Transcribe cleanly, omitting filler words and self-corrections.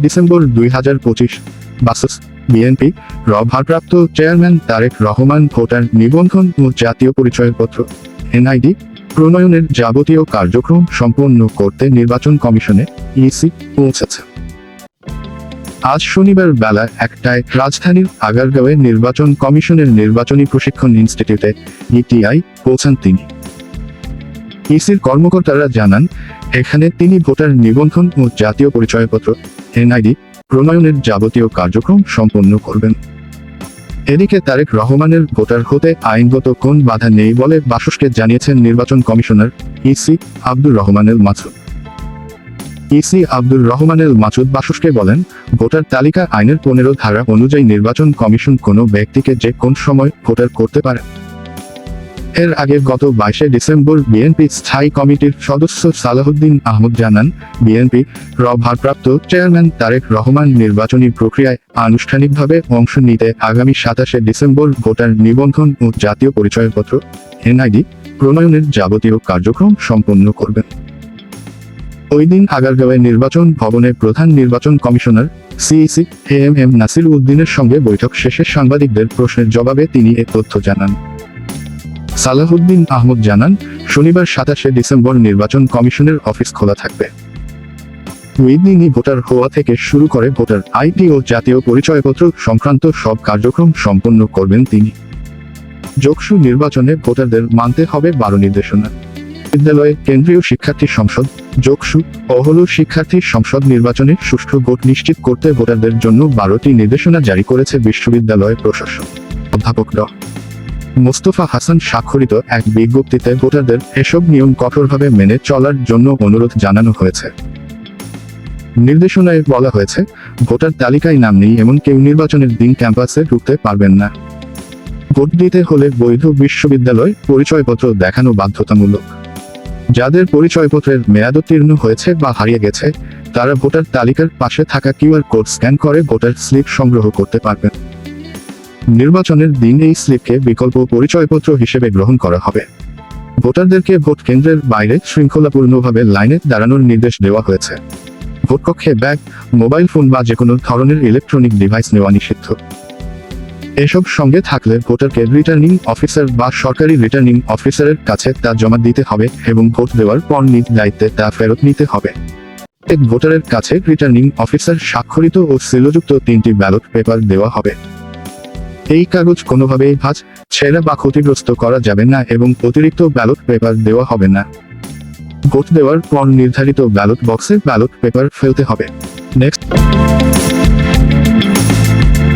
December 2025 BSS BNP ভারপ্রাপ্ত chairman Tarique Rahman voter নিবন্ধন ও জাতীয় পরিচয়পত্র এনআইডি প্রণয়নের যাবতীয় কার্যক্রম সম্পন্ন করতে নির্বাচন কমিশনে ইসি পৌঁছেছে। আজ শনিবার বেলা 1টায় রাজধানীর আগারগাঁওয়ে নির্বাচন কমিশনের নির্বাচনী প্রশিক্ষণ ইনস্টিটিউটে ইটিআই পৌঁছান তিনি। ইসির কর্মকর্তারা জানান, এখানে তিনি ভোটার নিবন্ধন ও জাতীয় পরিচয়পত্র এনআইডি প্রণয়নের যাবতীয় কার্যক্রম সম্পন্ন করবেন। এদিকে তারেক রহমানের ভোটার হতে আইনগত কোন বাধা নেই বলে বাসসকে জানিয়েছেন নির্বাচন commissioner EC Abdur Rahmanul Masud. EC Abdur Rahmanul Masud বাসসকে বলেন, ভোটার তালিকা আইনের 15 ধারা অনুযায়ী নির্বাচন কমিশন কোনো ব্যক্তিকে যে কোন সময় ভোটার করতে পারে। এর আগে গত 22 ডিসেম্বর বিএনপি স্থায়ী কমিটির সদস্য সালাহুদ্দিন আহমদ জানান, বিএনপি ভারপ্রাপ্ত চেয়ারম্যান তারেক রহমান নির্বাচনী প্রক্রিয়ায় আনুষ্ঠানিকভাবে অংশ নিতে আগামী 27 ডিসেম্বর ভোটার নিবন্ধন ও জাতীয় পরিচয়পত্র এনআইডি প্রণয়নের যাবতীয় কার্যক্রম সম্পন্ন করবেন। ওই দিন আগারগাঁওয়ে নির্বাচন ভবনে প্রধান নির্বাচন কমিশনার সিইসি এএমএম নাসির উদ্দিনের সঙ্গে বৈঠক শেষে সাংবাদিকদের প্রশ্নের জবাবে তিনি এ তথ্য জানান। সালাহুদ্দিন আহমদ জানান, শনিবার 27 ডিসেম্বর নির্বাচন কমিশনের অফিস খোলা থাকবে। ওই দিনই ভোটার হওয়া থেকে শুরু করে ভোটার আইডি ও জাতীয় পরিচয়পত্র সংক্রান্ত সব কার্যক্রম সম্পন্ন করবেন তিনি। যোগসু নির্বাচনে ভোটারদের মানতে হবে 12 নির্দেশনা। বিদ্যালয়ে কেন্দ্রীয় শিক্ষার্থী সংসদ যোগসু অহল শিক্ষার্থী সংসদ নির্বাচনে সুষ্ঠু ভোট নিশ্চিত করতে ভোটারদের জন্য 12টি নির্দেশনা জারি করেছে বিশ্ববিদ্যালয় প্রশাসন। অধ্যাপক ড মোস্তফা হাসান স্বাক্ষরিত এক বিজ্ঞপ্তিতে ভোটারদের এসব নিয়ম কঠোরভাবে মেনে চলার জন্য অনুরোধ জানানো হয়েছে। নির্দেশনায় বলা হয়েছে, ভোটার তালিকায় নাম নেই এমন কেউ নির্বাচনের দিন ক্যাম্পাসে ঢুকতে পারবেন না। ভোট দিতে হলে বৈধ বিশ্ববিদ্যালয় পরিচয়পত্র দেখানো বাধ্যতামূলক। যাদের পরিচয়পত্রের মেয়াদোত্তীর্ণ হয়েছে বা হারিয়ে গেছে, তারা ভোটার তালিকার পাশে থাকা কিউআর কোড স্ক্যান করে ভোটার স্লিপ সংগ্রহ করতে পারবেন। নির্বাচনের দিন এই স্লিপকে বিকল্প পরিচয়পত্র হিসেবে গ্রহণ করা হবে। ভোটারদেরকে ভোট কেন্দ্রের বাইরে শৃঙ্খলাপূর্ণভাবে লাইনে দাঁড়ানোর নির্দেশ দেওয়া হয়েছে। ভোটকক্ষে ব্যাগ, মোবাইল ফোন বা যেকোনো ধরনের ইলেকট্রনিক ডিভাইস নেওয়া নিষিদ্ধ। এসব সঙ্গে থাকলে ভোটারকে রিটার্নিং অফিসার বা সরকারি রিটার্নিং অফিসারের কাছে তা জমা দিতে হবে এবং ভোট দেওয়ার পর নিজ দায়িত্বে তা ফেরত নিতে হবে। এক ভোটারের কাছে রিটার্নিং অফিসার স্বাক্ষরিত ও সিলযুক্ত 3টি ব্যালট পেপার দেওয়া হবে। এই কাগজ কোনোভাবেই ভাঁজ, ছেঁড়া বা ক্ষতিগ্রস্ত করা যাবে না এবং অতিরিক্ত ব্যালট পেপার দেওয়া হবে না। ভোট দেওয়ার পর নির্ধারিত ব্যালট বক্সে ব্যালট পেপার ফেলতে হবে। নেক্সট।